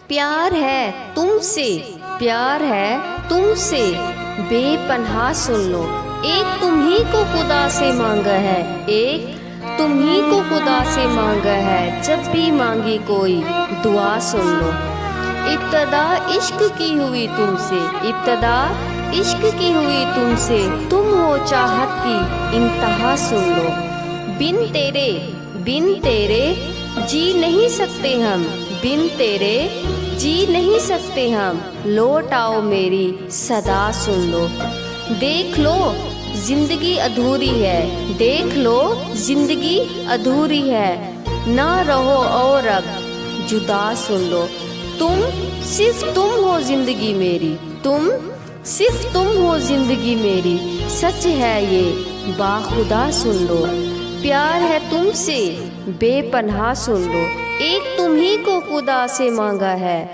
پیار ہے تم سے، پیار ہے تم سے بے پناہ سن لو، ایک تم ہی کو خدا سے مانگا ہے، ایک تم ہی کو خدا سے مانگا ہے، جب بھی مانگی کوئی دعا سن لو۔ ابتدا عشق کی ہوئی تم سے، ابتدا عشق کی ہوئی تم سے، تم ہو چاہت کی انتہا سن لو۔ بن تیرے جی نہیں سکتے ہم، بن تیرے جی نہیں سکتے ہم، لوٹ آؤ میری صدا سن لو۔ دیکھ لو زندگی ادھوری ہے، دیکھ لو زندگی ادھوری ہے، نہ رہو اور اب جدا سن لو۔ تم صرف تم ہو زندگی میری، تم صرف تم ہو زندگی میری، سچ ہے یہ باخدا سن لو۔ پیار ہے تم سے بے پناہ سن لو، ایک تم ہی کو خدا سے مانگا ہے۔